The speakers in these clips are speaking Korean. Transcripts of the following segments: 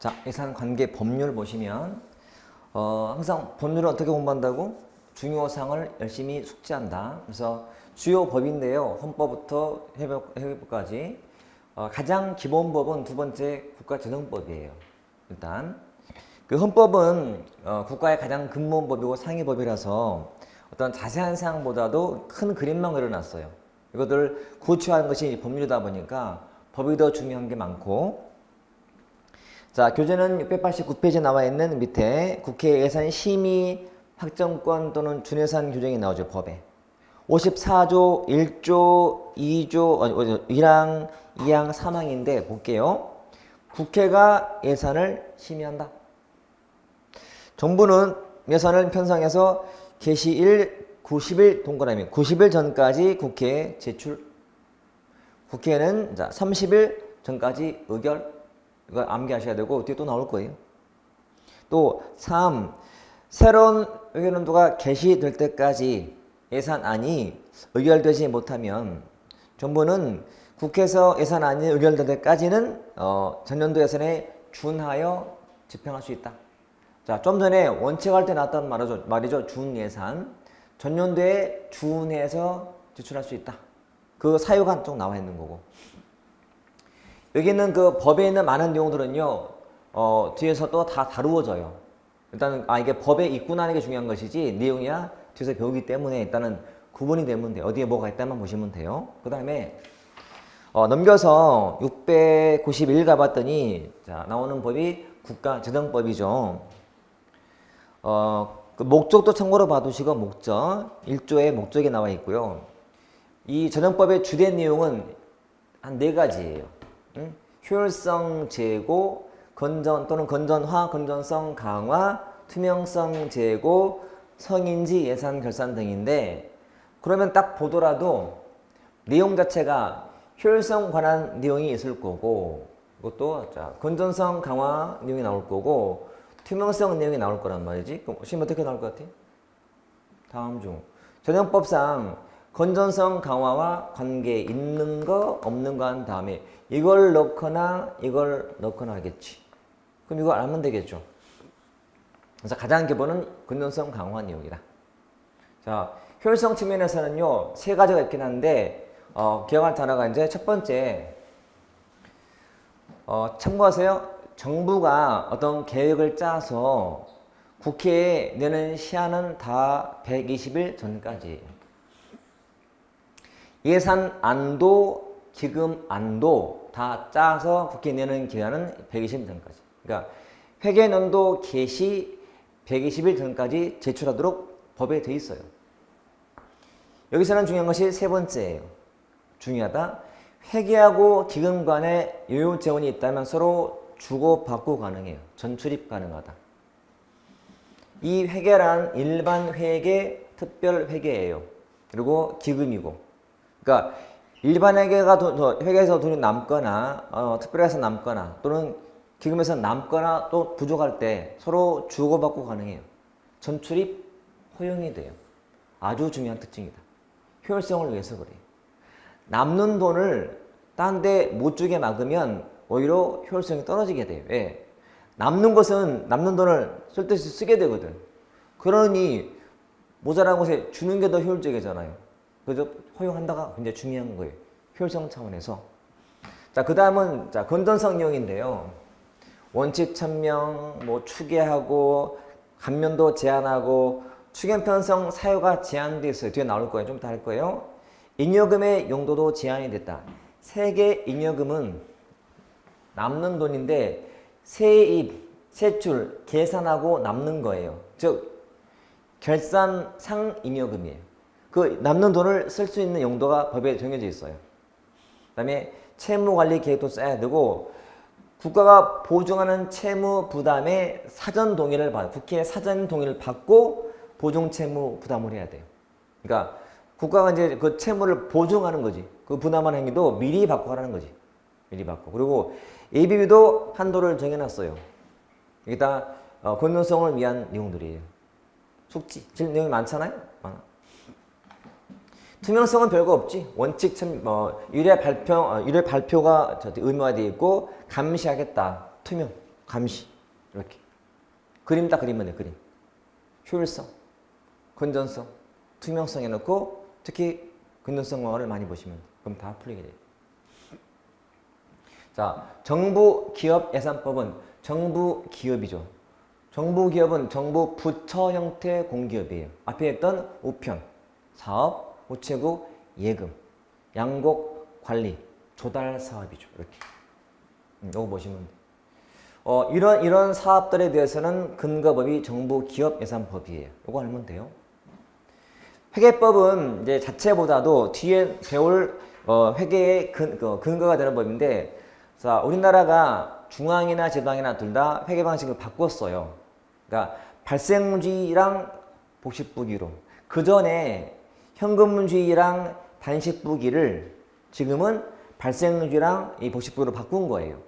자, 예산관계 법률 보시면 항상 법률을 어떻게 공부한다고? 중요사항을 열심히 숙지한다. 그래서 주요 법인데요. 헌법부터 해외법까지 가장 기본 법은 두 번째 국가재정법이에요. 일단 그 헌법은 국가의 가장 근본법이고 상위법이라서 어떤 자세한 사항보다도 큰 그림만 그려놨어요. 이것들 구체화하는 것이 법률이다 보니까 법이 더 중요한 게 많고, 자, 교재는 689페이지에 나와 있는 밑에 국회 예산 심의 확정권 또는 준예산 규정이 나오죠, 법에. 54조 1조 2조 1항 2항 3항인데 볼게요. 국회가 예산을 심의한다. 정부는 예산을 편성해서 개시일 90일 동그라미 90일 전까지 국회에 제출. 국회는 자 30일 전까지 의결. 이거 암기하셔야 되고 뒤에 또 나올 거예요. 또 3. 새로운 의결헌도가 개시될 때까지 예산안이 의결되지 못하면 정부는 국회에서 예산안이 의결될 때까지는 전년도 예산에 준하여 집행할 수 있다. 자, 좀 전에 원칙할 때 나왔던 말이죠. 준예산. 전년도에 준해서 제출할 수 있다. 그 사유가 좀 나와 있는 거고. 여기는 그 법에 있는 많은 내용들은요, 뒤에서 또 다 다루어져요. 일단은, 이게 법에 있구나 하는 게 중요한 것이지, 내용이야 뒤에서 배우기 때문에 일단은 구분이 되면 돼요. 어디에 뭐가 있다만 보시면 돼요. 그 다음에, 넘겨서 691 가봤더니, 자, 나오는 법이 국가재정법이죠. 그 목적도 참고로 봐두시고, 목적. 1조의 목적이 나와 있고요. 이 재정법의 주된 내용은 한 4가지예요. 효율성 제고, 건전 또는 건전화, 건전성 강화, 투명성 제고, 성인지 예산 결산 등인데, 그러면 딱 보더라도 내용 자체가 효율성 관한 내용이 있을 거고, 이것도 자 건전성 강화 내용이 나올 거고, 투명성 내용이 나올 거란 말이지. 그럼 지금 어떻게 나올 것 같아? 다음 중 재정법상 건전성 강화와 관계 있는 거 없는 거 한 다음에 이걸 넣거나 이걸 넣거나 하겠지. 그럼 이거 알면 되겠죠. 그래서 가장 기본은 건전성 강화 내용이다. 자, 효율성 측면에서는요 3가지가 있긴 한데 기억할 단어가 이제 첫 번째 참고하세요. 정부가 어떤 계획을 짜서 국회에 내는 시한은 다 120일 전까지. 예산안도 기금안도 다 짜서 국회에 내는 기간은 120일 전까지. 그러니까 회계연도 개시 120일 전까지 제출하도록 법에 돼 있어요. 여기서는 중요한 것이 세 번째예요. 중요하다. 회계하고 기금 간에 요요 재원이 있다면 서로 주고받고 가능해요. 전출입 가능하다. 이 회계란 일반 회계, 특별 회계예요. 그리고 기금이고. 그러니까 일반 회계에서 돈이 남거나 특별회에서 남거나 또는 기금에서 남거나 또 부족할 때 서로 주고받고 가능해요. 전출입 허용이 돼요. 아주 중요한 특징이다. 효율성을 위해서 그래요. 남는 돈을 딴 데 못 주게 막으면 오히려 효율성이 떨어지게 돼요. 왜? 남는 것은 남는 돈을 쓸데없이 쓰게 되거든. 그러니 모자란 곳에 주는 게 더 효율적이잖아요. 그래서 허용한다가 굉장히 중요한 거예요. 효율성 차원에서. 자, 그 다음은 자 건전성 내용인데요. 원칙 천명, 추계하고 감면도 제한하고 추경 편성 사유가 제한되어 있어요. 뒤에 나올 거예요. 좀 이따 할 거예요. 잉여금의 용도도 제한이 됐다. 세계 잉여금은 남는 돈인데 세입, 세출, 계산하고 남는 거예요. 즉 결산상 잉여금이에요. 그 남는 돈을 쓸 수 있는 용도가 법에 정해져 있어요. 그 다음에 채무관리 계획도 써야 되고 국가가 보증하는 채무 부담에 사전 동의를 받아 국회의 사전 동의를 받고 보증 채무 부담을 해야 돼요. 그러니까 국가가 이제 그 채무를 보증하는 거지. 그 부담하는 행위도 미리 받고 하라는 거지. 미리 받고. 그리고 ABB도 한도를 정해놨어요. 이게 다 건전성을 위한 내용들이에요. 숙지. 지금 내용이 많잖아요. 많아. 투명성은 별거 없지. 원칙 유례 발표가 의무화되어 있고 감시하겠다. 투명. 감시 이렇게 그림 딱 그리면 돼. 그림 효율성, 건전성, 투명성 해놓고 특히 건전성을 많이 보시면 그럼 다 풀리게 돼요. 자, 정부 기업 예산법은 정부 기업이죠. 정부 기업은 정부 부처 형태 공기업이에요. 앞에 했던 우편, 사업, 우체국, 예금, 양곡, 관리, 조달 사업이죠. 이렇게. 이거 보시면 돼요. 이런 사업들에 대해서는 근거법이 정부 기업 예산법이에요. 이거 알면 돼요. 회계법은 이제 자체보다도 뒤에 배울 회계의 근거가 되는 법인데, 자, 우리나라가 중앙이나 지방이나 둘 다 회계 방식을 바꿨어요. 그러니까 발생주의랑 복식부기로. 그 전에 현금주의랑 단식부기를 지금은 발생주의랑 이 복식부기로 바꾼 거예요.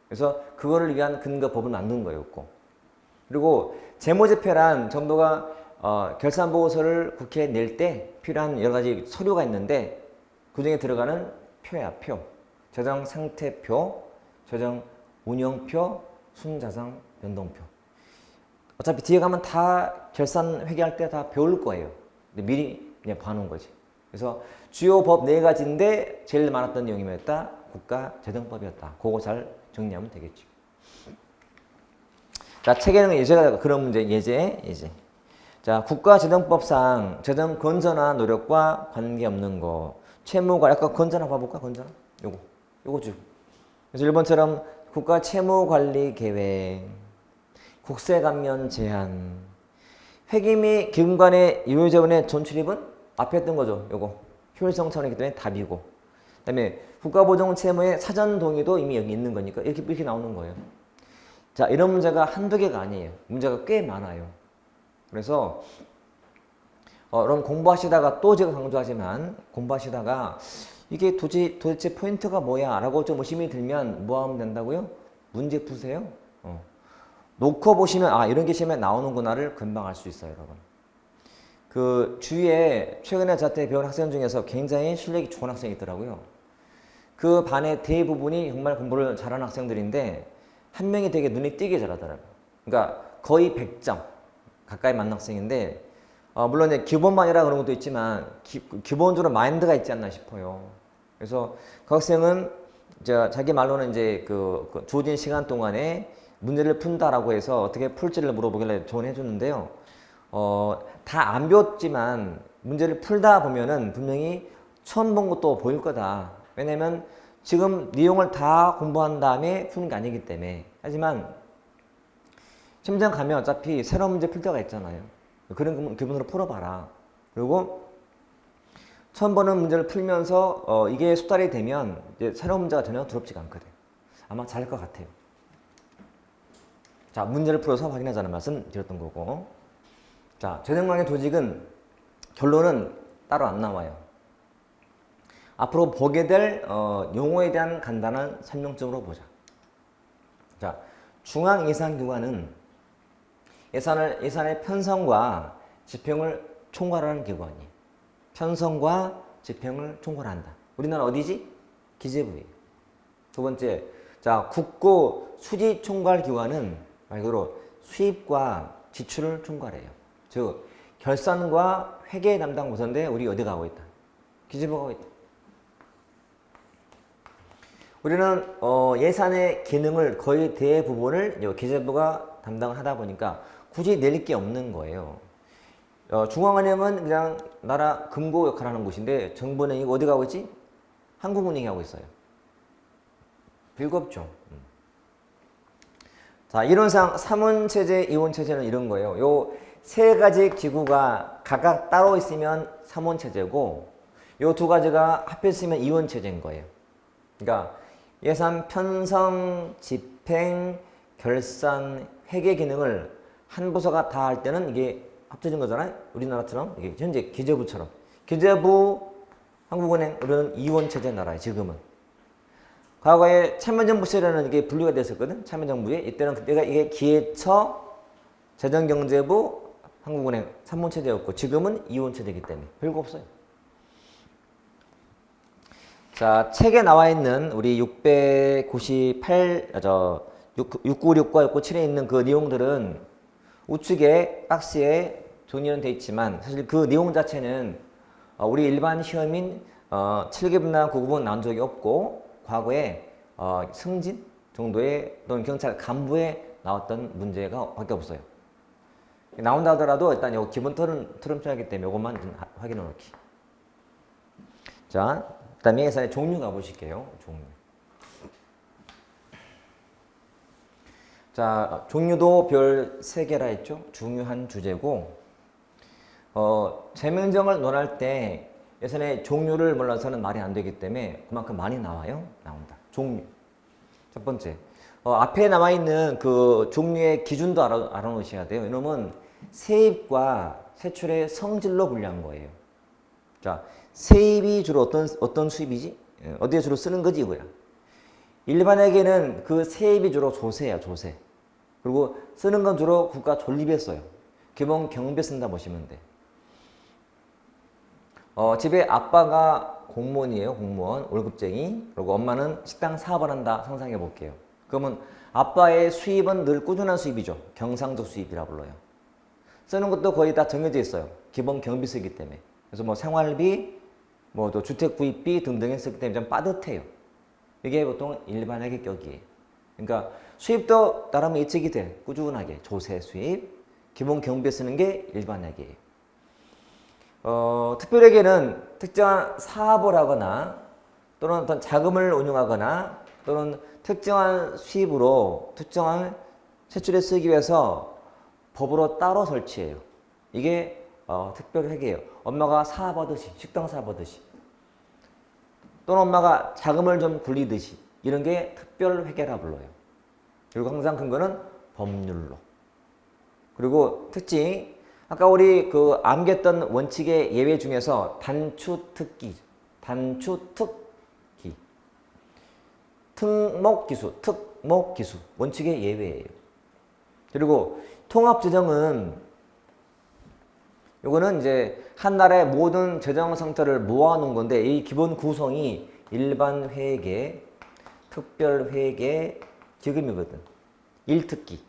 그래서 그거를 위한 근거법을 만든 거였고. 그리고 재무제표란 정부가 결산보고서를 국회에 낼 때 필요한 여러 가지 서류가 있는데 그 중에 들어가는 표야, 표. 재정상태표, 재정운영표, 순자산 변동표. 어차피 뒤에 가면 다 결산 회계할 때 다 배울 거예요. 근데 미리 그냥 봐놓은 거지. 그래서 주요 법 4가지인데 제일 많았던 내용이 뭐였다? 국가재정법이었다. 그거 잘 정리하면 되겠죠. 자, 체계는 예제가 그런 문제, 예제. 자, 국가재정법상 재정 건전한 노력과 관계없는 거. 채무가 약간 건전한 봐볼까? 건전한? 요거죠. 그래서 일본처럼 국가 채무관리 계획, 국세 감면 제한, 회계 및 기금 간의 유효자본의 전출입은 앞에 했던 거죠. 요거 효율성 차원이기 때문에 답이고, 그다음에 국가보증 채무의 사전 동의도 이미 여기 있는 거니까 이렇게 나오는 거예요. 자, 이런 문제가 한두 개가 아니에요. 문제가 꽤 많아요. 그래서 여러분 공부하시다가 또 제가 강조하지만 공부하시다가 이게 도대체 포인트가 뭐야? 라고 좀 의심이 들면 뭐 하면 된다고요? 문제 푸세요. 놓고 보시면 이런 게 시험에 나오는구나를 금방 알 수 있어요, 여러분. 그 주위에 최근에 저한테 배운 학생 중에서 굉장히 실력이 좋은 학생이 있더라고요. 그 반의 대부분이 정말 공부를 잘하는 학생들인데 한 명이 되게 눈에 띄게 잘하더라고요. 그러니까 거의 100점 가까이 맞는 학생인데 물론 이제 기본만이라 그런 것도 있지만 기본적으로 마인드가 있지 않나 싶어요. 그래서 그 학생은 자기 말로는 이제 그 주어진 시간 동안에 문제를 푼다라고 해서 어떻게 풀지를 물어보길래 조언해 줬는데요. 다 안 배웠지만 문제를 풀다 보면은 분명히 처음 본 것도 보일 거다. 왜냐면 지금 내용을 다 공부한 다음에 푸는 게 아니기 때문에. 하지만 시험장 가면 어차피 새로운 문제 풀 때가 있잖아요. 그런 기분으로 풀어봐라. 그리고 처음 보는 문제를 풀면서 이게 숙달이 되면 이제 새로운 문제가 전혀 두렵지가 않거든. 아마 잘할 것 같아요. 자, 문제를 풀어서 확인하자는 말씀 드렸던 거고. 자, 재정관의 조직은 결론은 따로 안 나와요. 앞으로 보게 될 용어에 대한 간단한 설명적으로 보자. 자, 중앙예산기관은 예산의 편성과 집행을 총괄하는 기관이에요. 편성과 집행을 총괄한다. 우리나라 어디지? 기재부예요. 두 번째, 자, 국고 수지총괄기관은 말 그대로 수입과 지출을 총괄해요. 즉, 결산과 회계 담당 부서인데 우리 어디 가고 있다? 기재부가 가고 있다. 우리는 예산의 기능을 거의 대부분을 기재부가 담당하다 보니까 굳이 낼 게 없는 거예요. 중앙은행은 그냥 나라 금고 역할을 하는 곳인데 정부은행이 어디 가고 있지? 한국은행이 하고 있어요. 즐겁죠. 자, 이론상 3원체제, 2원체제는 이런 거예요. 요 세 가지 기구가 각각 따로 있으면 3원체제고 요 두 가지가 합해 있으면 2원체제인 거예요. 그러니까 예산 편성, 집행, 결산, 회계 기능을 한 부서가 다 할 때는 이게 합쳐진 거잖아요. 우리나라처럼 이게 현재 기재부처럼. 기재부, 한국은행, 우리는 2원체제 나라예요. 지금은. 과거에 참여정부 시절에는 이게 분류가 됐었거든. 참여정부에. 이때는 그때가 이게 기획처, 재정경제부, 한국은행 3원체제였고 지금은 2원체제이기 때문에 별거 없어요. 자, 책에 나와 있는 우리 696과 697에 있는 그 내용들은 우측에 박스에 정리는 돼 있지만 사실 그 내용 자체는 우리 일반 시험인 7급이나 9급은 나온 적이 없고 과거에 승진 정도의 또는 경찰 간부에 나왔던 문제가 밖에 없어요. 나온다 하더라도 일단 요 기본 트럼프이기 때문에 이것만 좀 확인해 놓기. 자, 그 다음에 예산의 종류 가보실게요. 종류. 자, 종류도 별 3개라 했죠. 중요한 주제고, 제명정을 논할 때 예산의 종류를 몰라서는 말이 안 되기 때문에 그만큼 많이 나온다. 종류. 첫 번째. 앞에 나와 있는 그 종류의 기준도 알아놓으셔야 돼요. 이놈은 세입과 세출의 성질로 분류한 거예요. 자, 세입이 주로 어떤 수입이지? 어디에 주로 쓰는 거지 이거야. 일반에게는 그 세입이 주로 조세야, 조세. 그리고 쓰는 건 주로 국가 존립에 써요. 기본 경비에 쓴다 보시면 돼. 집에 아빠가 공무원이에요, 공무원, 월급쟁이. 그리고 엄마는 식당 사업을 한다 상상해 볼게요. 그러면 아빠의 수입은 늘 꾸준한 수입이죠. 경상도 수입이라 불러요. 쓰는 것도 거의 다 정해져 있어요. 기본 경비 쓰기 때문에. 그래서 뭐 생활비, 뭐 또 주택 구입비 등등 했을 때 좀 빠듯해요. 이게 보통 일반에게 격이에요. 그러니까 수입도 나름 예측이 돼. 꾸준하게 조세 수입, 기본 경비에 쓰는 게 일반에게예요. 특별에게는 특정한 사업을 하거나 또는 어떤 자금을 운용하거나 또는 특정한 수입으로 특정한 세출에 쓰기 위해서 법으로 따로 설치해요. 이게 특별회계예요. 엄마가 사업하듯이, 식당 사업하듯이 또는 엄마가 자금을 좀 굴리듯이 이런 게 특별회계라 불러요. 그리고 항상 근거는 법률로. 그리고 특징, 아까 우리 그 암기했던 원칙의 예외 중에서 단추특기, 단추특기, 특목기수 원칙의 예외예요. 그리고 통합재정은 요거는 이제 한 나라의 모든 재정 상태를 모아놓은 건데 이 기본 구성이 일반 회계, 특별 회계, 기금이거든. 일특기.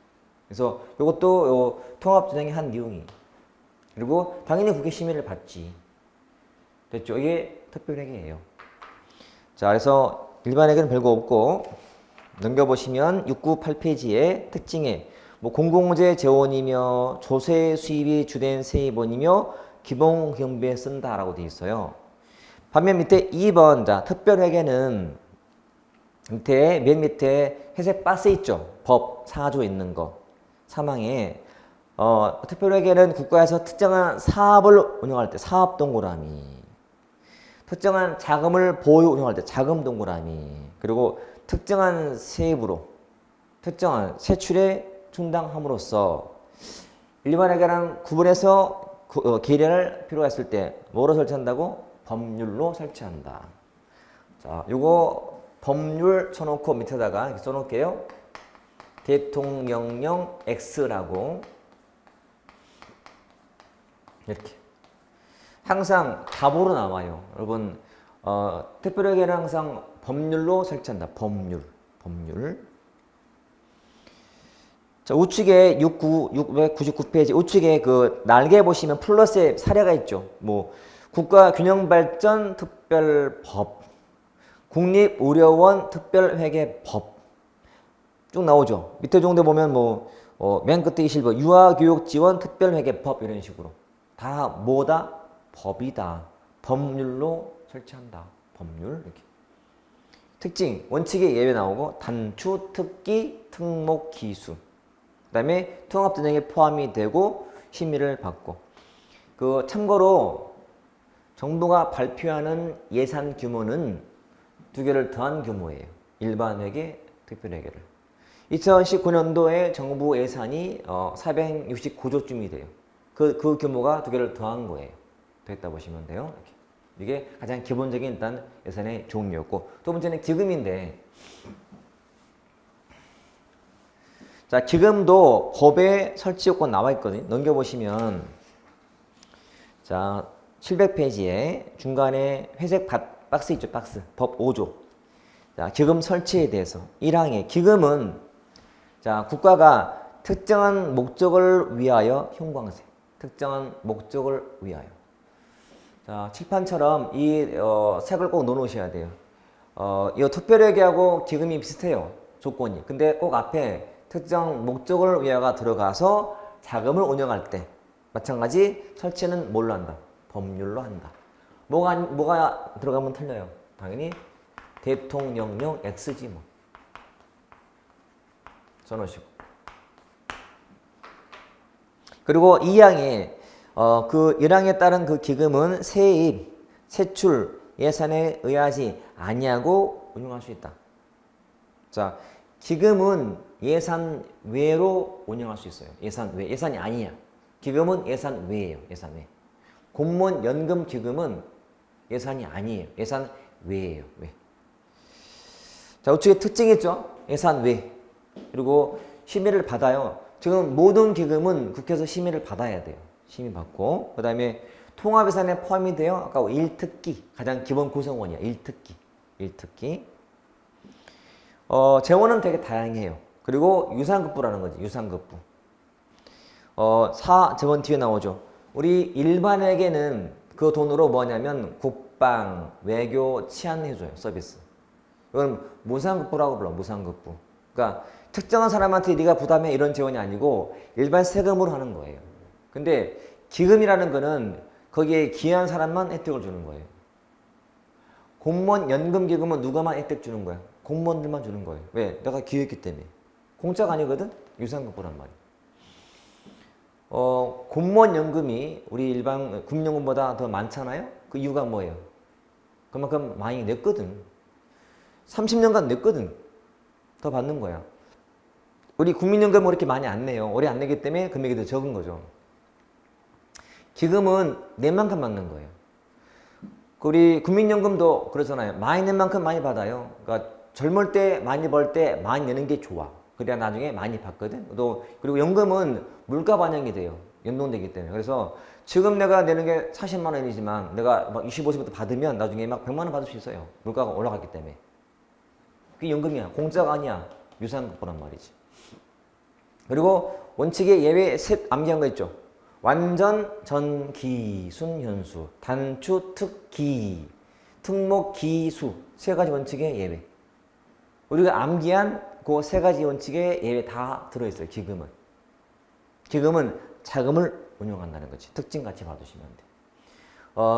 그래서 요것도 요 통합재정의 한 내용이. 그리고 당연히 국회 심의를 받지. 됐죠? 이게 특별회계예요. 자, 그래서 일반회계는 별거 없고 넘겨보시면 698페이지에 특징에 뭐 공공재 재원이며 조세 수입이 주된 세입원이며 기본 경비에 쓴다라고 되어 있어요. 반면 밑에 2번 자 특별회계는 밑에 맨 밑에 회색 박스 있죠. 법 4조 있는 거 사망에 특별회계는 국가에서 특정한 사업을 운영할 때 사업 동그라미, 특정한 자금을 보유 운영할 때 자금 동그라미, 그리고 특정한 세입으로 특정한 세출에 충당함으로써 일반회계랑 구분해서 계량을 필요했을 때 뭐로 설치한다고? 법률로 설치한다. 자, 요거 법률 쳐놓고 밑에다가 이렇게 써놓을게요. 대통령령 X라고 이렇게 항상 답으로 나와요. 여러분 특별회계는 항상 법률로 설치한다. 법률. 자, 우측에 699페이지 우측에 그 날개 보시면 플러스에 사례가 있죠. 뭐 국가균형발전 특별법, 국립의료원 특별회계법 쭉 나오죠. 밑에 정도 보면 뭐 맨 끝에 21번 유아교육지원 특별회계법 이런 식으로 다 뭐다? 법이다. 법률로 설치한다. 법률 이렇게. 특징 원칙의 예외 나오고 단추, 특기, 특목, 기수. 그다음에 통합재정에 포함이 되고 심의를 받고. 그 참고로 정부가 발표하는 예산 규모는 두 개를 더한 규모예요. 일반회계, 특별회계를. 2019년도에 정부 예산이 469조쯤이 돼요. 그 규모가 두 개를 더한 거예요. 됐다 보시면 돼요. 이게 가장 기본적인 일단 예산의 종류였고 두 번째는 기금인데 자 기금도 법에 설치 요건 나와 있거든요. 넘겨보시면 자 700페이지에 중간에 회색 박스 있죠. 박스 법 5조 자 기금 설치에 대해서 1항에 기금은 자, 국가가 특정한 목적을 위하여 형광색. 특정한 목적을 위하여. 자, 칠판처럼 이 색을 꼭 넣어놓으셔야 돼요. 이 특별회계하고 기금이 비슷해요. 조건이. 근데 꼭 앞에 특정 목적을 위하여가 들어가서 자금을 운영할 때 마찬가지 설치는 뭘로 한다? 법률로 한다. 뭐가 들어가면 틀려요? 당연히 대통령령 X지 뭐. 써놓으시고. 그리고 2항에 그 1항에 따른 그 기금은 세입, 세출, 예산에 의하지 아니하고 운용할 수 있다. 자, 기금은 예산 외로 운영할 수 있어요. 예산 외, 예산이 아니야. 기금은 예산 외예요. 예산 외. 공무원 연금 기금은 예산이 아니에요. 예산 외예요. 외. 자, 우측에 특징이 있죠? 예산 외. 그리고 심의를 받아요. 지금 모든 기금은 국회에서 심의를 받아야 돼요. 심의 받고. 그 다음에 통합예산에 포함이 돼요. 아까 1특기. 가장 기본 구성원이야. 1특기. 1특기. 재원은 되게 다양해요. 그리고 유상급부라는 거지. 유상급부. 재원 뒤에 나오죠. 우리 일반에게는 그 돈으로 뭐냐면 국방, 외교, 치안 해줘요. 서비스. 이건 무상급부라고 불러. 무상급부. 그러니까 특정한 사람한테 네가 부담해 이런 재원이 아니고 일반 세금으로 하는 거예요. 근데 기금이라는 거는 거기에 기여한 사람만 혜택을 주는 거예요. 공무원 연금기금은 누가만 혜택 주는 거야? 공무원들만 주는 거예요. 왜? 내가 기여했기 때문에. 공짜가 아니거든? 유상급부란 말이야. 공무원 연금이 우리 일반 국민연금보다 더 많잖아요? 그 이유가 뭐예요? 그만큼 많이 냈거든. 30년간 냈거든. 더 받는 거야. 우리 국민연금은 이렇게 많이 안 내요. 오래 안 내기 때문에 금액이 더 적은 거죠. 기금은 낸 만큼 받는 거예요. 우리 국민연금도 그러잖아요. 많이 낸 만큼 많이 받아요. 그러니까 젊을 때 많이 벌 때 많이 내는 게 좋아. 그래야 나중에 많이 받거든. 그리고 연금은 물가 반영이 돼요. 연동되기 때문에. 그래서 지금 내가 내는 게 40만 원이지만 내가 막 25세부터 받으면 나중에 막 100만 원 받을 수 있어요. 물가가 올라갔기 때문에. 그게 연금이야. 공짜가 아니야. 유상급부란 말이지. 그리고 원칙의 예외 셋 암기한 거 있죠. 완전, 전, 기, 순, 현수, 단추, 특, 기, 특목, 기, 수. 세 가지 원칙의 예외. 우리가 암기한 그 세 가지 원칙의 예외 다 들어있어요. 기금은. 기금은 자금을 운용한다는 거지. 특징 같이 봐두시면 돼.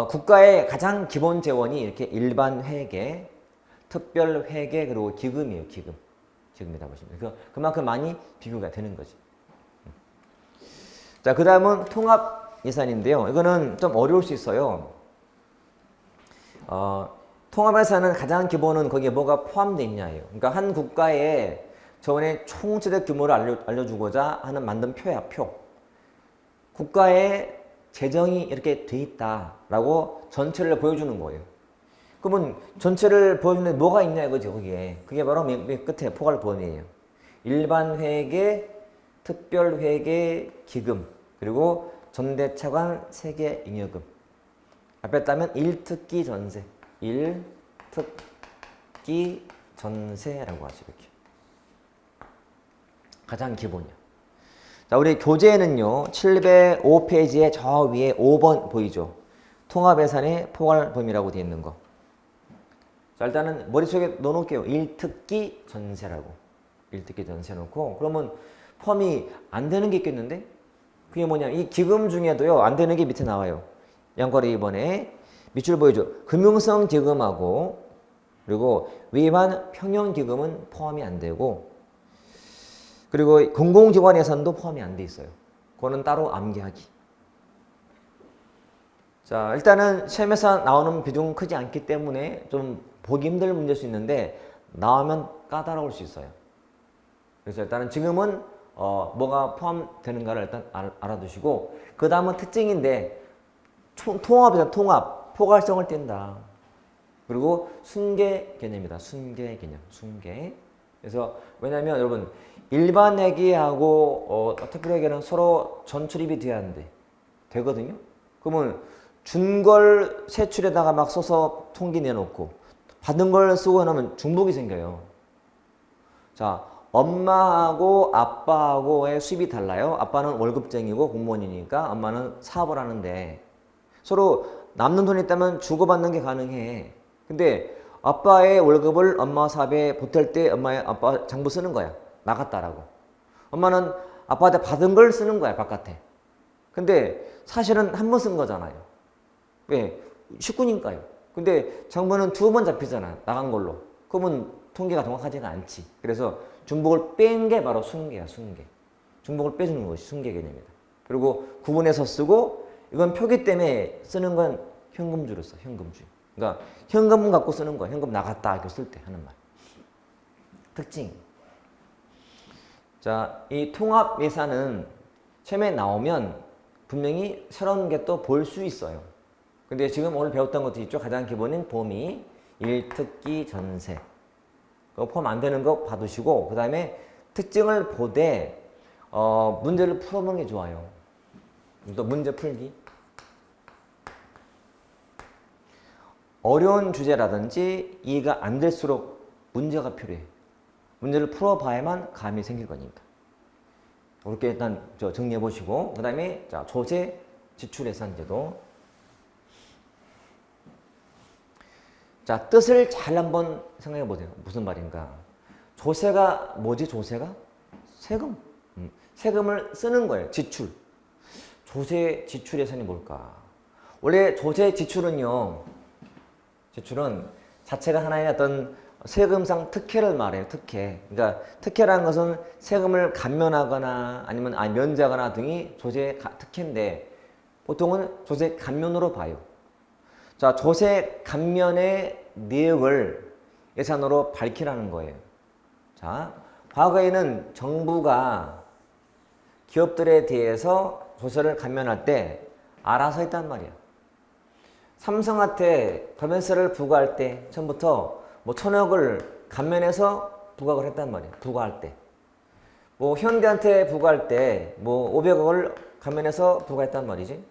국가의 가장 기본 재원이 이렇게 일반 회계, 특별 회계, 그리고 기금이에요. 기금. 기금이다 보시면 돼요. 그만큼 많이 비교가 되는 거지. 자, 그 다음은 통합 예산인데요. 이거는 좀 어려울 수 있어요. 통합 예산은 가장 기본은 거기에 뭐가 포함되어 있냐예요. 그러니까 한 국가의 저번에 총체적 규모를 알려주고자 하는 만든 표야, 표. 국가의 재정이 이렇게 돼 있다라고 전체를 보여주는 거예요. 그러면 전체를 보여주는 뭐가 있냐 이거죠, 거기에. 그게 바로 맨 끝에 포괄범위예요. 일반 회계, 특별 회계, 기금, 그리고 전대차관 세계 잉여금. 앞에 따면 1특기 전세. 1특기 전세라고 하죠, 이렇게. 가장 기본이야. 자, 우리 교재에는요, 705페이지에 저 위에 5번 보이죠? 통합예산의 포괄범위라고 되어 있는 거. 자, 일단은 머릿속에 넣어놓을게요. 1특기 전세라고. 1특기 전세 놓고, 그러면 포함이 안 되는 게 있겠는데? 그게 뭐냐면, 이 기금 중에도요, 안 되는 게 밑에 나와요. 양괄호 2번에 밑줄 보이죠? 금융성 기금하고, 그리고 위반 평형기금은 포함이 안 되고, 그리고 공공기관 예산도 포함이 안 돼 있어요. 그거는 따로 암기하기. 자, 일단은 시험에서 나오는 비중은 크지 않기 때문에 좀 보기 힘들 문제일 수 있는데 나오면 까다로울 수 있어요. 그래서 일단은 지금은 뭐가 포함되는가를 일단 알아두시고, 그 다음은 특징인데 통합이다. 통합. 포괄성을 띈다. 그리고 순계 개념이다. 순계 개념. 순계. 그래서 왜냐면 여러분 일반 회계하고 특별 회계는 서로 전출입이 돼야 하는데 되거든요. 그러면 준 걸 세출에다가 막 써서 통기 내놓고 받은 걸 쓰고 나면 중복이 생겨요. 자, 엄마하고 아빠하고의 수입이 달라요. 아빠는 월급쟁이고 공무원이니까 엄마는 사업을 하는데 서로 남는 돈이 있다면 주고받는 게 가능해. 근데 아빠의 월급을 엄마 사업에 보탤 때 아빠 장부 쓰는 거야. 나갔다라고. 엄마는 아빠한테 받은 걸 쓰는 거야, 바깥에. 근데 사실은 한 번 쓴 거잖아요. 왜? 식구니까요. 근데 장부는 2번 잡히잖아, 나간 걸로. 그러면 통계가 정확하지가 않지. 그래서 중복을 뺀 게 바로 순계야, 순계. 중복을 빼주는 것이 순계 개념이다. 그리고 구분해서 쓰고, 이건 표기 때문에 쓰는 건 현금주로 써, 현금주. 그러니까 현금 갖고 쓰는 거야. 현금 나갔다 이렇게 쓸 때 하는 말. 특징. 자, 이 통합 예산은 처음에 나오면 분명히 새로운 게 또 볼 수 있어요. 근데 지금 오늘 배웠던 것도 있죠. 가장 기본인 범위, 일특기, 전세. 포함 안 되는 거 봐두시고, 그 다음에 특징을 보되 문제를 풀어보는 게 좋아요. 또 문제 풀기. 어려운 주제라든지 이해가 안 될수록 문제가 필요해. 문제를 풀어봐야만 감이 생길 거니까. 이렇게 일단 정리해 보시고, 그 다음에 자, 조세 지출예산제도. 자, 뜻을 잘 한번 생각해 보세요. 무슨 말인가? 조세가 뭐지? 조세가? 세금. 세금을 쓰는 거예요. 지출. 조세 지출 예산이 뭘까? 원래 조세 지출은요, 지출은 자체가 하나의 어떤 세금상 특혜를 말해요. 특혜. 그러니까 특혜라는 것은 세금을 감면하거나 아니면 면제하거나 등이 조세 특혜인데 보통은 조세 감면으로 봐요. 자, 조세 감면의 내역을 예산으로 밝히라는 거예요. 자, 과거에는 정부가 기업들에 대해서 조세를 감면할 때 알아서 했단 말이야. 삼성한테 법인세를 부과할 때 처음부터 뭐 1,000억을 감면해서 부과를 했단 말이야. 부과할 때. 뭐 현대한테 부과할 때 뭐 500억을 감면해서 부과했단 말이지.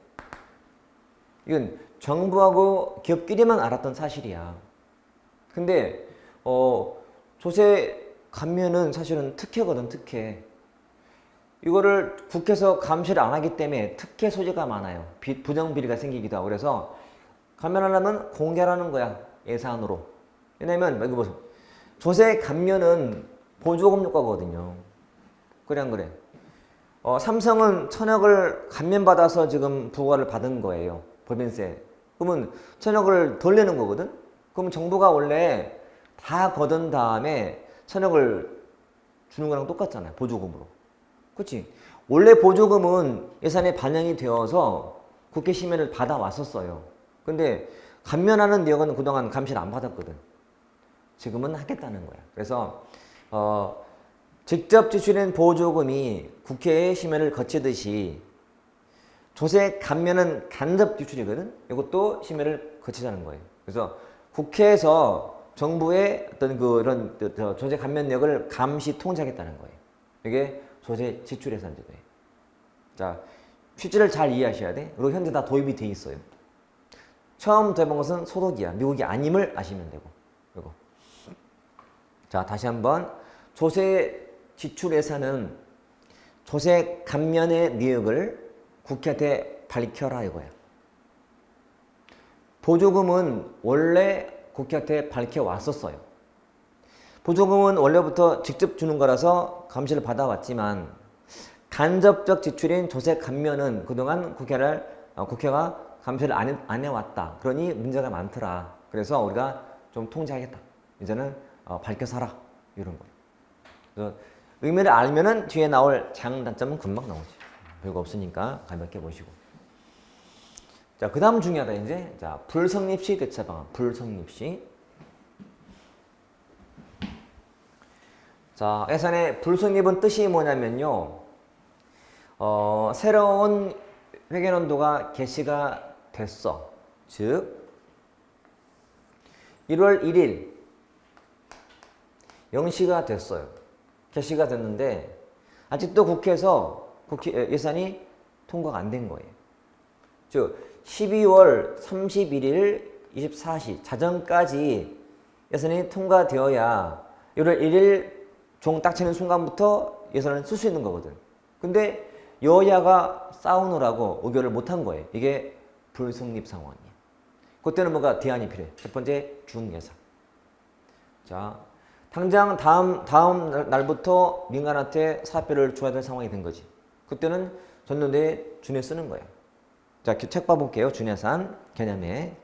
이건 정부하고 기업끼리만 알았던 사실이야. 근데 조세 감면은 사실은 특혜거든, 특혜. 이거를 국회에서 감시를 안 하기 때문에 특혜 소지가 많아요. 부정비리가 생기기도 하고. 그래서 감면하려면 공개하는 거야, 예산으로. 왜냐면 이거 보세요. 조세 감면은 보조금 효과거든요. 그래 안 그래? 삼성은 1,000억을 감면받아서 지금 부과를 받은 거예요. 법인세. 그러면 1,000억을 덜 내는 거거든? 그럼 정부가 원래 다 거둔 다음에 1,000억을 주는 거랑 똑같잖아요. 보조금으로. 그렇지? 원래 보조금은 예산에 반영이 되어서 국회 심의를 받아왔었어요. 근데 감면하는 내역은 그동안 감시를 안 받았거든. 지금은 하겠다는 거야. 그래서 직접 지출된 보조금이 국회의 심의를 거치듯이 조세 감면은 간접 지출이거든. 이것도 심의를 거치자는 거예요. 그래서 국회에서 정부의 어떤 그런 조세 감면 내역을 감시 통제하겠다는 거예요. 이게 조세 지출예산제도예요. 자, 취지를 잘 이해하셔야 돼. 그리고 현재 다 도입이 돼 있어요. 처음 돼본 것은 소득이야. 미국이 아님을 아시면 되고. 그리고 자, 다시 한번 조세 지출 예산은 조세 감면의 내역을 국회한테 밝혀라 이거야. 보조금은 원래 국회한테 밝혀왔었어요. 보조금은 원래부터 직접 주는 거라서 감시를 받아왔지만 간접적 지출인 조세 감면은 그동안 국회가 감시를 안 해왔다. 그러니 문제가 많더라. 그래서 우리가 좀 통제하겠다. 이제는 밝혀서 하라. 이런 거예요. 그래서 의미를 알면은 뒤에 나올 장단점은 금방 나오지. 별거 없으니까 가볍게 보시고. 자, 그 다음 중요하다, 이제. 자, 불성립시 대체 방안. 불성립시. 자, 예산의 불성립은 뜻이 뭐냐면요. 새로운 회계연도가 개시가 됐어. 즉, 1월 1일 0시가 됐어요. 개시가 됐는데 아직도 국회에서 예산이 통과가 안 된 거예요. 즉 12월 31일 24시 자정까지 예산이 통과되어야 1월 1일 종 딱 치는 순간부터 예산을 쓸 수 있는 거거든. 근데 여야가 싸우느라고 의결을 못한 거예요. 이게 불성립 상황이에요. 그때는 뭐가 대안이 필요해. 첫 번째 준예산. 자, 당장 다음 날부터 민간한테 사업비를 줘야 될 상황이 된 거지. 그때는 전년도에 준에 쓰는 거예요. 자, 책 봐볼게요. 준예산 개념에.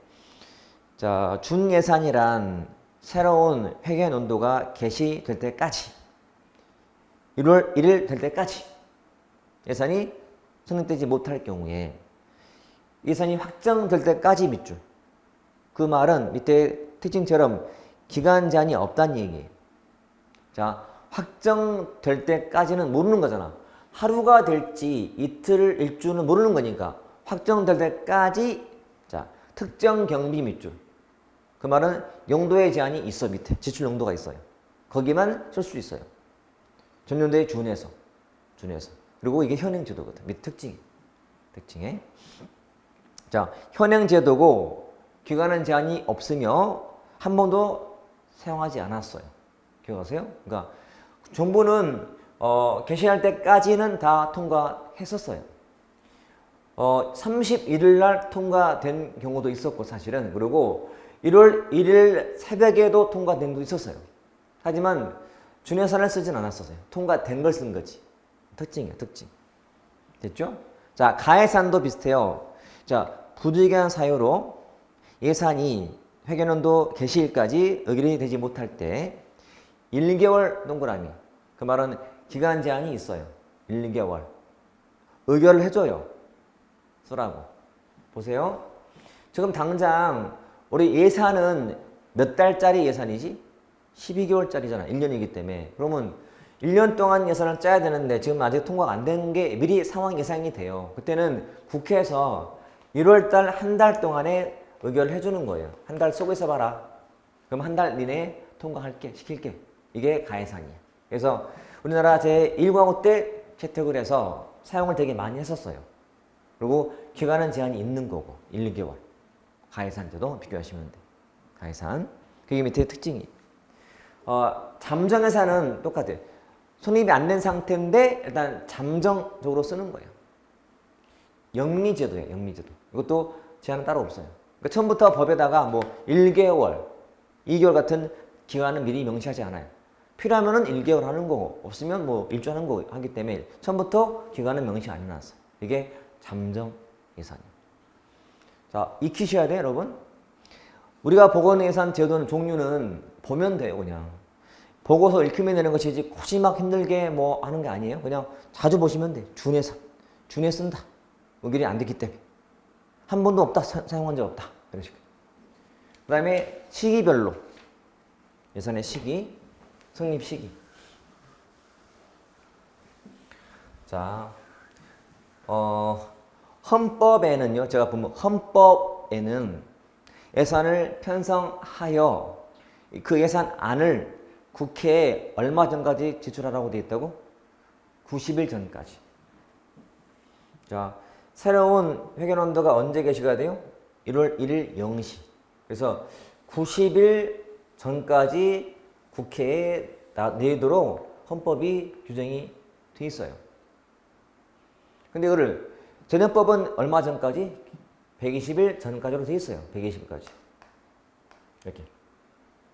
자, 준예산이란 새로운 회계연도가 개시될 때까지 1월 1일 될 때까지 예산이 성립되지 못할 경우에 예산이 확정될 때까지 밑줄. 그 말은 밑에 특징처럼 기간 제한이 없다는 얘기예요. 자, 확정될 때까지는 모르는 거잖아. 하루가 될지 이틀, 일주는 모르는 거니까 확정될 때까지 자, 특정 경비 밑줄. 그 말은 용도의 제한이 있어. 밑에 지출 용도가 있어요. 거기만 쓸 수 있어요. 전년도에 준해서. 그리고 이게 현행제도거든. 밑 특징에. 자, 현행제도고 기간은 제한이 없으며 한 번도 사용하지 않았어요. 기억하세요? 그러니까 정부는 개시할 때까지는 다 통과했었어요. 31일 날 통과된 경우도 있었고 사실은. 그리고 1월 1일 새벽에도 통과된 것도 있었어요. 하지만 준예산을 쓰진 않았었어요. 통과된 걸 쓴 거지. 특징이에요. 특징. 됐죠? 자, 가예산도 비슷해요. 자, 부득이한 사유로 예산이 회계연도 개시일까지 의결이 되지 못할 때 1개월 동그라미. 그 말은 기간 제한이 있어요. 1개월. 의결을 해줘요. 쓰라고. 보세요. 지금 당장 우리 예산은 몇 달짜리 예산이지? 12개월짜리잖아. 1년이기 때문에. 그러면 1년 동안 예산을 짜야 되는데 지금 아직 통과가 안 된 게 미리 상황 예상이 돼요. 그때는 국회에서 1월달 한 달 동안에 의결을 해주는 거예요. 한 달 쓰고 있어봐라. 그럼 한 달 이내에 통과할게, 시킬게. 이게 가예산이에요. 그래서 우리나라 제1공화국 때 채택을 해서 사용을 되게 많이 했었어요. 그리고 기간은 제한이 있는 거고 1, 2개월. 가예산제도 비교하시면 돼요. 가예산. 그게 밑에 특징이. 잠정예산은 똑같아요. 손입이 안 된 상태인데 일단 잠정적으로 쓰는 거예요. 영리제도예요. 영리제도. 이것도 제한은 따로 없어요. 그러니까 처음부터 법에다가 뭐 1개월, 2개월 같은 기간은 미리 명시하지 않아요. 필요하면은 1개월 하는 거고 없으면 뭐 1주 하는 거 하기 때문에 처음부터 기간은 명시 안 해놨어요. 이게 잠정 예산이에요. 자, 익히셔야 돼요, 여러분. 우리가 보건예산 제도는 종류는 보면 돼요, 그냥. 보고서 읽히면 되는 것이지 굳이 막 힘들게 뭐 하는 게 아니에요. 그냥 자주 보시면 돼. 준예산. 준에 쓴다. 의결이 안 됐기 때문에. 한 번도 없다. 사용한 적 없다. 그런 식으로. 그 다음에 시기별로. 예산의 시기. 성립 시기. 자, 헌법에는요, 제가 보면 헌법에는 예산을 편성하여 그 예산안을 국회에 얼마 전까지 제출하라고 되어 있다고? 90일 전까지. 자, 새로운 회계연도가 언제 개시가 돼요? 1월 1일 0시. 그래서 90일 전까지 국회에 내도록 헌법이 규정이 돼 있어요. 근데 이거를 전형법은 얼마 전까지? 120일 전까지로 돼 있어요. 120일까지. 이렇게.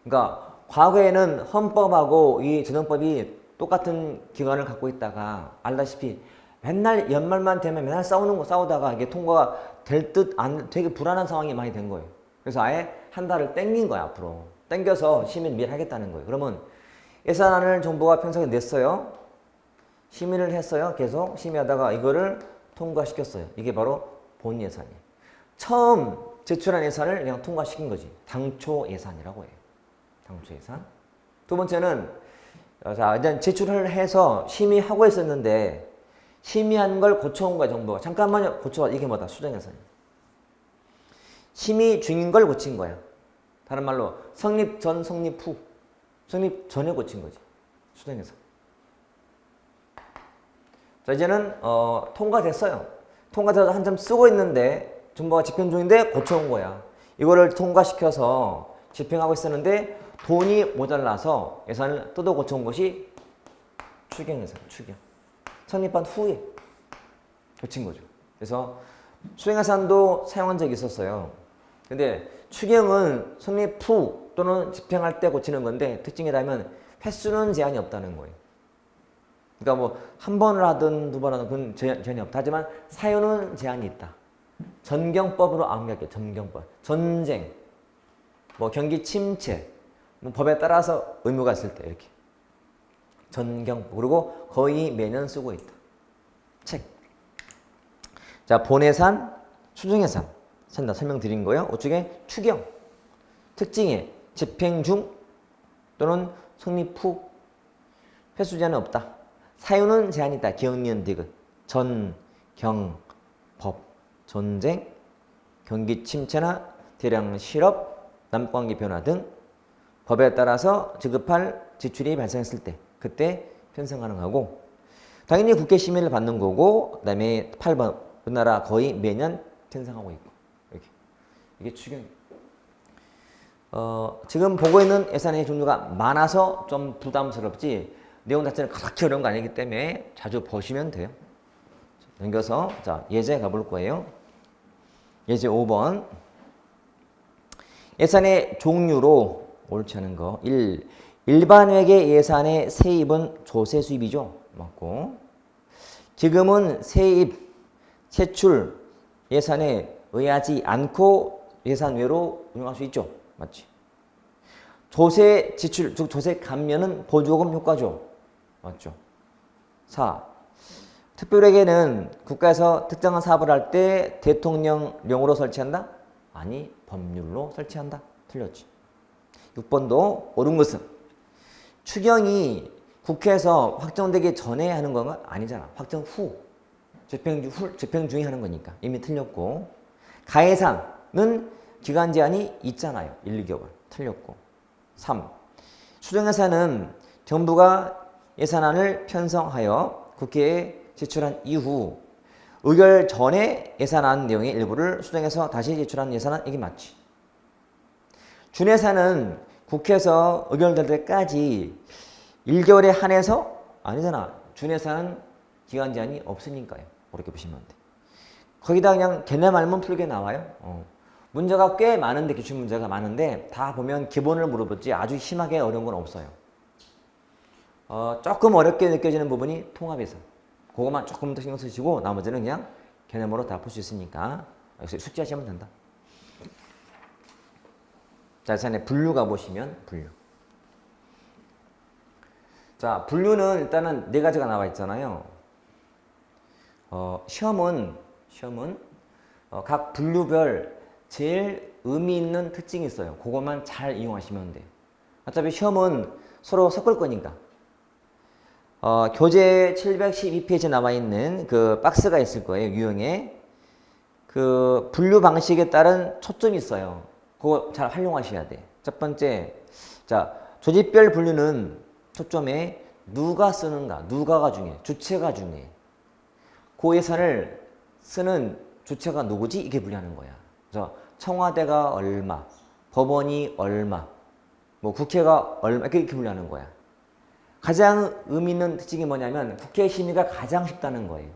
그러니까 과거에는 헌법하고 이 전형법이 똑같은 기간을 갖고 있다가 알다시피 맨날 연말만 되면 맨날 싸우다가 이게 통과가 될 듯 안 되게 불안한 상황이 많이 된 거예요. 그래서 아예 한 달을 땡긴 거야, 앞으로. 땡겨서 심의를 미리 하겠다는 거예요. 그러면 예산안을 정부가 편성해 냈어요. 심의를 했어요. 계속 심의하다가 이거를 통과시켰어요. 이게 바로 본 예산이에요. 처음 제출한 예산을 그냥 통과시킨 거지. 당초 예산이라고 해요. 당초 예산. 두 번째는 자, 일단 제출을 해서 심의하고 있었는데 심의한 걸 고쳐온 거야, 정부가. 잠깐만요. 고쳐와. 이게 뭐다? 수정 예산이에요. 심의 중인 걸 고친 거야. 다른 말로 성립 전, 성립 후. 성립 전에 고친 거지. 수정 예산. 자, 이제는 통과됐어요. 통과돼서 한참 쓰고 있는데 정부가 집행 중인데 고쳐온 거야. 이거를 통과시켜서 집행하고 있었는데 돈이 모자라서 예산을 뜯어 고쳐온 것이 추경예산, 추경. 성립한 후에 고친 거죠. 그래서 수행예산도 사용한 적이 있었어요. 근데 추경은 성립 후 또는 집행할 때 고치는 건데 특징이라면 횟수는 제한이 없다는 거예요. 그러니까 뭐 한 번을 하든 두 번 하든 그건 제한이 없다. 하지만 사유는 제한이 있다. 전경법으로 암기할게요. 전경법. 전쟁, 뭐 경기 침체, 뭐 법에 따라서 의무가 있을 때 이렇게. 전경법. 그리고 거의 매년 쓰고 있다. 책. 자, 본예산, 추정예산. 다 설명드린 거예요. 우측에 추경. 특징에 집행 중 또는 성립 후 횟수 제한은 없다. 사유는 제한이 있다. 기억, 니은, 디귿. 전, 경, 법, 전쟁, 경기 침체나 대량 실업, 남북관계 변화 등 법에 따라서 지급할 지출이 발생했을 때 그때 편성 가능하고 당연히 국회 심의를 받는 거고 그다음에 8번 우리나라 거의 매년 편성하고 있고 이렇게 이게 추경입니다. 지금 보고 있는 예산의 종류가 많아서 좀 부담스럽지 내용 자체는 그렇게 어려운 거 아니기 때문에 자주 보시면 돼요. 넘겨서 자 예제 가볼 거예요. 예제 5번 예산의 종류로 옳지 않은 거 1. 일반회계 예산의 세입은 조세 수입이죠. 맞고 기금은 세입, 세출 예산에 의하지 않고 예산 외로 운용할 수 있죠. 맞지? 조세 지출, 즉 조세 감면은 보조금 효과죠. 맞죠? 4. 특별회계는 국가에서 특정한 사업을 할 때 대통령령으로 설치한다? 아니, 법률로 설치한다. 틀렸지. 6번도 옳은 것은 추경이 국회에서 확정되기 전에 하는 건가? 아니잖아. 확정 후. 집행 중에 하는 거니까. 이미 틀렸고. 가예산은 기간 제한이 있잖아요. 1, 2개월. 틀렸고. 3. 추정예산은 정부가 예산안을 편성하여 국회에 제출한 이후 의결 전에 예산안 내용의 일부를 수정해서 다시 제출한 예산안 이게 맞지. 준예산은 국회에서 의결될 때까지 1개월에 한해서 아니잖아. 준예산은 기간 제한이 없으니까요. 그렇게 보시면 돼. 거기다 그냥 걔네 말만 풀게 나와요. 문제가 꽤 많은데 기출 문제가 많은데 다 보면 기본을 물어보지 아주 심하게 어려운 건 없어요. 조금 어렵게 느껴지는 부분이 통합예산. 그것만 조금 더 신경 쓰시고 나머지는 그냥 개념으로 다 풀 수 있으니까 역시 숙지하시면 된다. 자, 예산의 분류 가보시면 분류. 자, 분류는 일단은 네 가지가 나와 있잖아요. 시험은 각 분류별 제일 의미 있는 특징이 있어요. 그것만 잘 이용하시면 돼요. 어차피 시험은 서로 섞을 거니까. 교재 712페이지에 나와 있는 그 박스가 있을 거예요. 유형에. 그 분류 방식에 따른 초점이 있어요. 그거 잘 활용하셔야 돼. 첫 번째, 자, 조직별 분류는 초점에 누가 쓰는가, 누가가 중요해. 주체가 중요해. 그 예산을 쓰는 주체가 누구지? 이게 분류하는 거야. 그래서 청와대가 얼마, 법원이 얼마, 뭐 국회가 얼마, 이렇게 분류하는 거야. 가장 의미 있는 특징이 뭐냐면 국회 심의가 가장 쉽다는 거예요.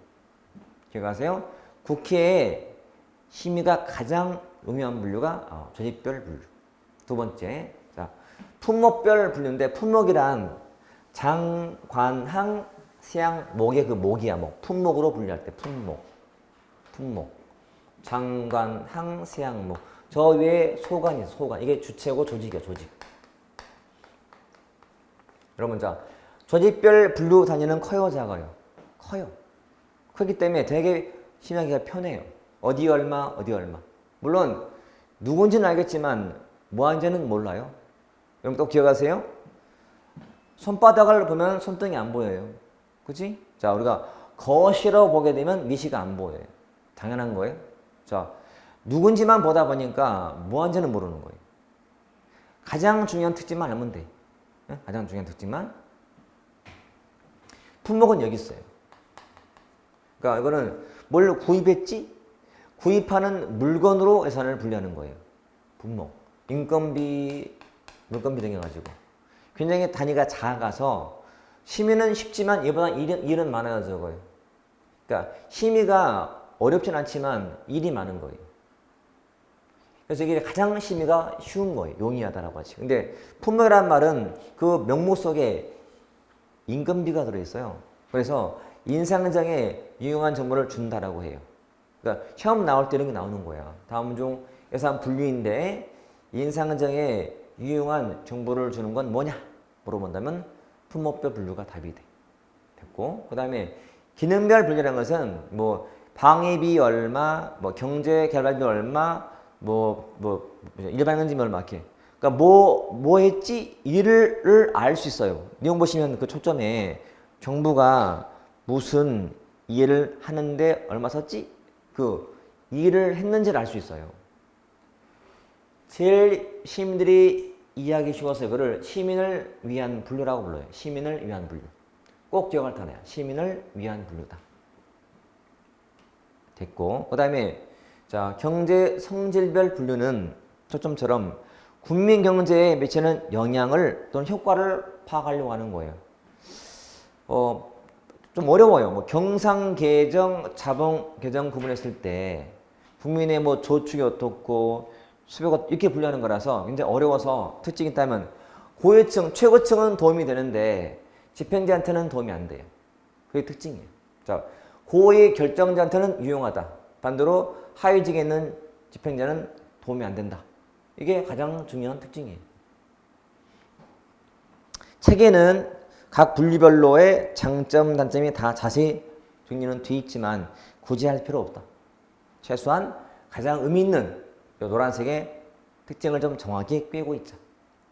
기억하세요? 국회의 심의가 가장 의미한 분류가 조직별 분류. 두 번째, 자, 품목별 분류인데 품목이란 장, 관, 항, 세양, 목의 그 목이야. 목. 품목으로 분류할 때 품목. 장, 관, 항, 세양, 목. 저 위에 소관이 있어. 소관. 이게 주체고 조직이야. 조직. 여러분 자, 조직별 분류 단위는 커요, 작아요? 커요. 크기 때문에 되게 심의하기가 편해요. 어디 얼마, 어디 얼마. 물론 누군지는 알겠지만 뭐 하는지는 몰라요. 여러분 또 기억하세요? 손바닥을 보면 손등이 안 보여요. 그치? 자, 우리가 거실을 보게 되면 미시가 안 보여요. 당연한 거예요. 자, 누군지만 보다 보니까 뭐 하는지는 모르는 거예요. 가장 중요한 특징만 알면 돼. 네? 가장 중요한 특징만. 품목은 여기 있어요. 그러니까 이거는 뭘 구입했지? 구입하는 물건으로 예산을 분류하는 거예요. 품목. 인건비, 물건비 등해가지고. 굉장히 단위가 작아서 심의는 쉽지만 얘보다 일은 많아요, 저거예요. 그러니까 심의가 어렵진 않지만 일이 많은 거예요. 그래서 이게 가장 심의가 쉬운 거예요. 용이하다라고 하지. 근데 품목이라는 말은 그 명목 속에 임금비가 들어있어요. 그래서 인상정에 유용한 정보를 준다라고 해요. 그러니까 시험 나올 때 이런 게 나오는 거야. 다음 중 예산 분류인데 인상정에 유용한 정보를 주는 건 뭐냐? 물어본다면 품목별 분류가 답이 돼. 됐고, 그 다음에 기능별 분류라는 것은 뭐 방위비 얼마, 뭐 경제개발비 얼마, 일반행정비 얼마 이렇게. 그러니까 뭐 했지 일을 알 수 있어요. 내용 보시면 그 초점에 정부가 무슨 일을 하는데 얼마 썼지? 그 일을 했는지를 알 수 있어요. 제일 시민들이 이해하기 쉬워서 이거를 시민을 위한 분류라고 불러요. 시민을 위한 분류. 꼭 기억할 타네요. 시민을 위한 분류다. 됐고, 그 다음에 자 경제 성질별 분류는 초점처럼 국민 경제에 미치는 영향을 또는 효과를 파악하려고 하는 거예요. 좀 어려워요. 뭐 경상계정, 자본계정 구분했을 때 국민의 뭐 저축이 어떻고 수요가 이렇게 분류하는 거라서 굉장히 어려워서 특징이 있다면 고위층, 최고층은 도움이 되는데 집행자한테는 도움이 안 돼요. 그게 특징이에요. 자, 고위 결정자한테는 유용하다. 반대로 하위직에 있는 집행자는 도움이 안 된다. 이게 가장 중요한 특징이에요. 책에는 각 분류별로의 장점, 단점이 다 자세히 정리는 돼 있지만 굳이 할 필요 없다. 최소한 가장 의미 있는 노란색의 특징을 좀 정확히 꿰고 있자.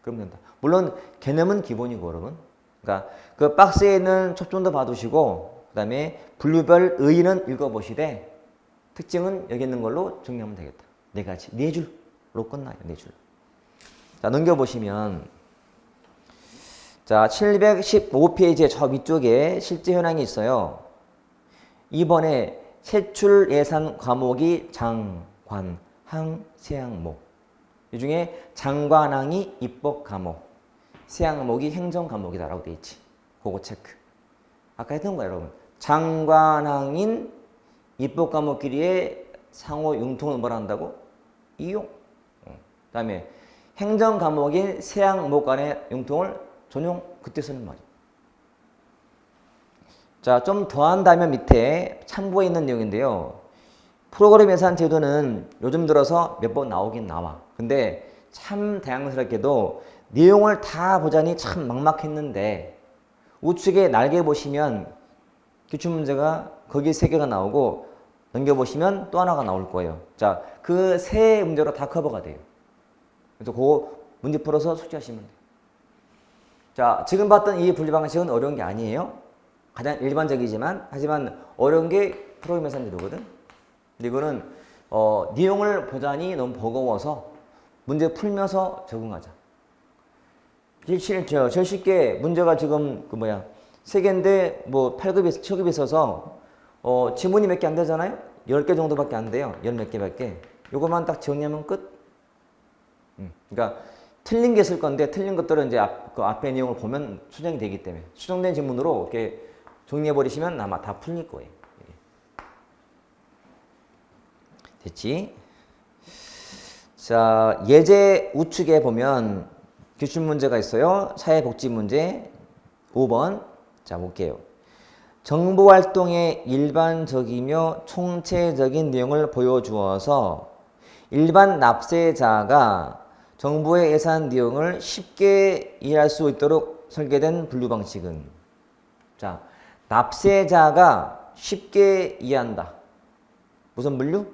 그러면 된다. 물론 개념은 기본이고 여러분. 그러니까 그 박스에 있는 초점도 봐두시고 그 다음에 분류별 의의는 읽어보시되 특징은 여기 있는 걸로 정리하면 되겠다. 네 가지. 네 줄로 끝나요. 네 줄. 자, 넘겨보시면 자, 715페이지의 저 위쪽에 실제 현황이 있어요. 이번에 세출 예산 과목이 장, 관, 항, 세 항목. 이 중에 장관항이 입법 과목, 세 항목이 행정 과목이다라고 돼 있지. 그거 체크. 아까 했던 거예요, 여러분. 장관항인 입법 과목끼리의 상호 융통을 뭐라 한다고? 이용. 그 다음에 행정 과목인 세 항목 간의 융통을 전용. 그때 쓰는 말이에요. 자, 좀 더한다면 밑에 참고에 있는 내용인데요. 프로그램 예산 제도는 요즘 들어서 몇 번 나오긴 나와. 근데 참 다양스럽게도 내용을 다 보자니 참 막막했는데 우측에 날개 보시면 기출문제가 거기 3개가 나오고 넘겨보시면 또 하나가 나올 거예요. 자, 그 세 문제로 다 커버가 돼요. 그래서 그 문제 풀어서 숙지하시면 돼요. 자, 지금 봤던 이 분류 방식은 어려운 게 아니에요. 가장 일반적이지만 하지만 어려운 게 프로그램 예산 제도거든. 근데 이거는 내용을 보자니 너무 버거워서 문제 풀면서 적응하자. 제일 쉽게 문제가 지금 그 뭐야 3개인데 뭐 8급에서 7급에 있어서 지문이 몇 개 안 되잖아요. 10개 정도밖에 안 돼요. 10 몇 개밖에. 요것만 딱 정리하면 끝. 그러니까 틀린 게 있을 건데 틀린 것들은 이제 그 앞에 내용을 보면 수정이 되기 때문에 수정된 지문으로 이렇게 정리해 버리시면 아마 다 풀릴 거예요. 됐지? 자, 예제 우측에 보면 기출 문제가 있어요. 사회복지 문제 5번. 자, 볼게요. 정보활동의 일반적이며 총체적인 내용을 보여주어서 일반 납세자가 정부의 예산 내용을 쉽게 이해할 수 있도록 설계된 분류 방식은 자, 납세자가 쉽게 이해한다. 무슨 분류?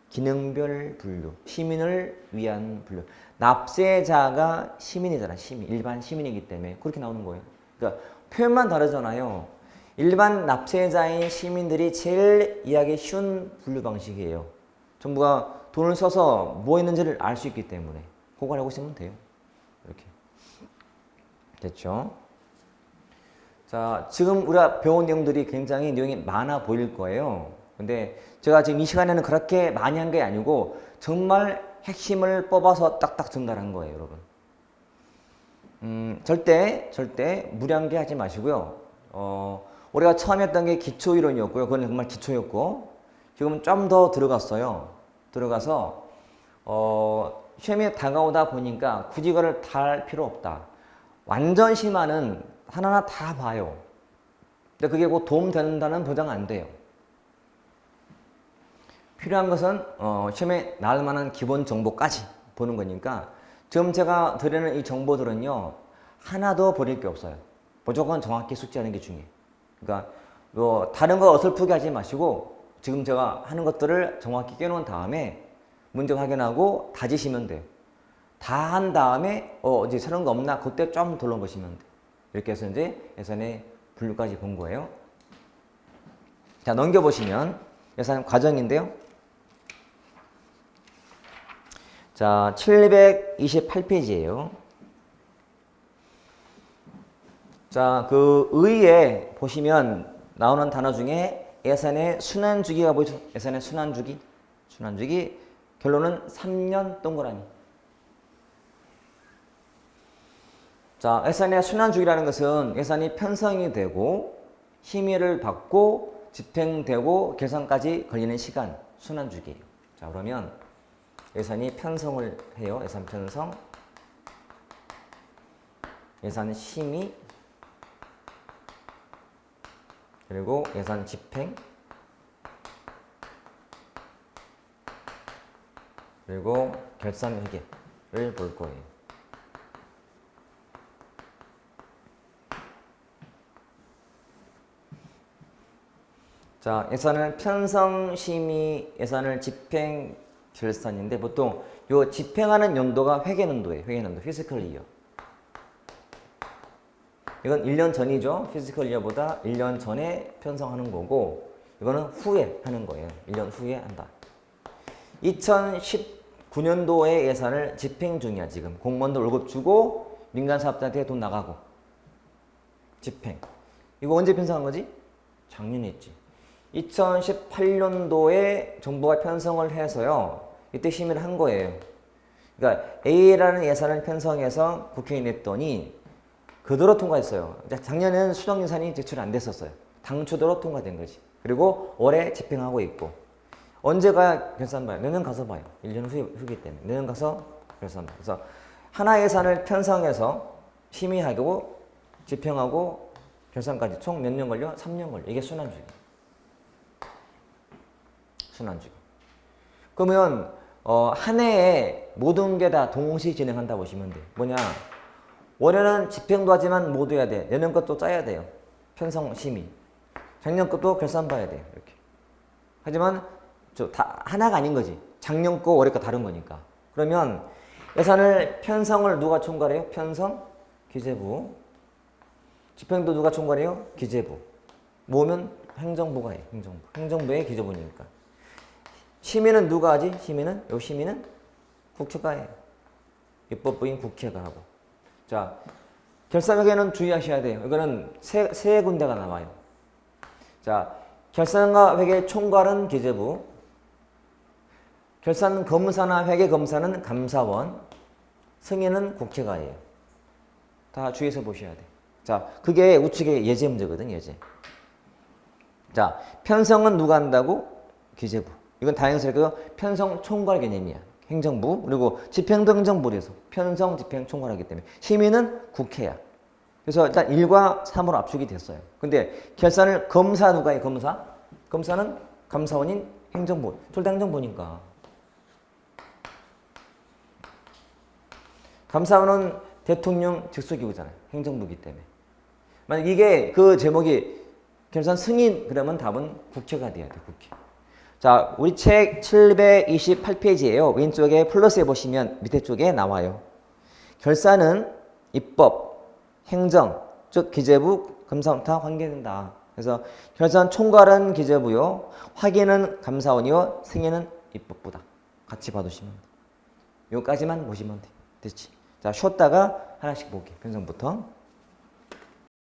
기능별 분류. 시민을 위한 분류. 납세자가 시민이잖아. 시민. 일반 시민이기 때문에 그렇게 나오는 거예요. 그러니까 표현만 다르잖아요. 일반 납세자인 시민들이 제일 이해하기 쉬운 분류 방식이에요. 정부가 돈을 써서 뭐 했는지를 알 수 있기 때문에 그거 알고 있으면 돼요. 이렇게. 됐죠? 자, 지금 우리가 배운 내용들이 굉장히 내용이 많아 보일 거예요. 근데 제가 지금 이 시간에는 그렇게 많이 한 게 아니고 정말 핵심을 뽑아서 딱딱 전달한 거예요, 여러분. 절대 무리한 하지 마시고요. 우리가 처음 했던 게 기초이론이었고요. 그건 정말 기초였고, 지금은 좀 더 들어갔어요. 들어가서, 시험이 다가오다 보니까 굳이 이거를 다 할 필요 없다. 완전 심화는 하나하나 다 봐요. 근데 그게 곧 도움 된다는 보장 안 돼요. 필요한 것은, 시험에 나올 만한 기본 정보까지 보는 거니까, 지금 제가 드리는 이 정보들은요, 하나도 버릴 게 없어요. 무조건 정확히 숙지하는 게 중요해요. 그러니까, 다른 거 어설프게 하지 마시고, 지금 제가 하는 것들을 정확히 깨놓은 다음에, 문제 확인하고 다지시면 돼요. 다 한 다음에 이제 새로운 거 없나 그때 좀 둘러보시면 돼요. 이렇게 해서 이제 예산의 분류까지 본 거예요. 자, 넘겨보시면 예산 과정인데요. 자, 728페이지예요. 자, 그 의에 보시면 나오는 단어 중에 예산의 순환주기가 보이죠? 예산의 순환주기. 결론은 3년 동그라미. 자, 예산의 순환주기라는 것은 예산이 편성이 되고 심의를 받고 집행되고 결산까지 걸리는 시간, 순환주기예요. 자, 그러면 예산이 편성을 해요. 예산 편성, 예산 심의, 그리고 예산 집행, 그리고 결산 회계를 볼 거예요. 자, 예산을 편성, 심의, 예산을 집행, 결산인데 보통 요 집행하는 연도가 회계연도예요. 회계연도, 피스컬 이어. 이건 1년 전이죠. 피스컬 이어보다 1년 전에 편성하는 거고, 이거는 후에 하는 거예요. 1년 후에 한다. 2019년도의 예산을 집행 중이야, 지금. 공무원들 월급 주고, 민간 사업자한테 돈 나가고. 집행. 이거 언제 편성한 거지? 작년에 했지. 2018년도에 정부가 편성을 해서요. 이때 심의를 한 거예요. 그러니까 A라는 예산을 편성해서 국회에 냈더니 그대로 통과했어요. 작년에는 수정 예산이 제출 안 됐었어요. 당초대로 통과된 거지. 그리고 올해 집행하고 있고. 언제 가야 결산 봐요? 내년 가서 봐요. 1년 후기 때문에. 내년 가서 결산 봐요. 그래서 하나 예산을 편성해서 심의하고 집행하고 결산까지 총 몇 년 걸려? 3년 걸려. 이게 순환주기. 순환주기. 그러면 한 해에 모든 게 다 동시 진행한다 보시면 돼요. 뭐냐? 올해는 집행도 하지만 모두 해야 돼. 내년 것도 짜야 돼요. 편성 심의. 작년 것도 결산 봐야 돼요. 이렇게. 하지만 다 하나가 아닌 거지. 작년 거 올해 거 다른 거니까. 그러면 예산을 편성을 누가 총괄해요? 편성 기재부. 집행도 누가 총괄해요? 기재부. 모으면 행정부가 해요. 행정부. 행정부의 기재부니까. 심의는 누가 하지? 심의는? 요 심의는 국회가 해요. 입법부인 국회가 하고. 자, 결산회계는 주의하셔야 돼요. 이거는 세 군데가 나와요. 자, 결산과 회계 총괄은 기재부. 결산 검사나 회계 검사는 감사원. 승인은 국회가 해요. 다 주의해서 보셔야 돼. 자, 그게 우측의 예제 문제거든, 예제. 자, 편성은 누가 한다고? 기재부. 이건 다행스럽게도 편성 총괄 개념이야. 행정부. 그리고 집행도 행정부에서 편성 집행 총괄하기 때문에. 심의는 국회야. 그래서 일단 1과 3으로 압축이 됐어요. 근데 결산을 검사 누가 해? 검사? 검사는 감사원인 행정부. 둘 다 행정부니까. 감사원은 대통령 직속기구잖아요. 행정부기 때문에. 만약 이게 그 제목이 결산 승인 그러면 답은 국회가 돼야 돼. 국회. 자, 우리 책 728페이지예요. 왼쪽에 플러스에 보시면 밑에 쪽에 나와요. 결산은 입법, 행정, 즉 기재부, 감사원 다 관계된다. 그래서 결산 총괄은 기재부요. 확인은 감사원이요. 승인은 입법부다. 같이 봐두시면 돼. 여기까지만 보시면 돼. 됐지? 자, 쉬었다가 하나씩 볼게. 편성부터.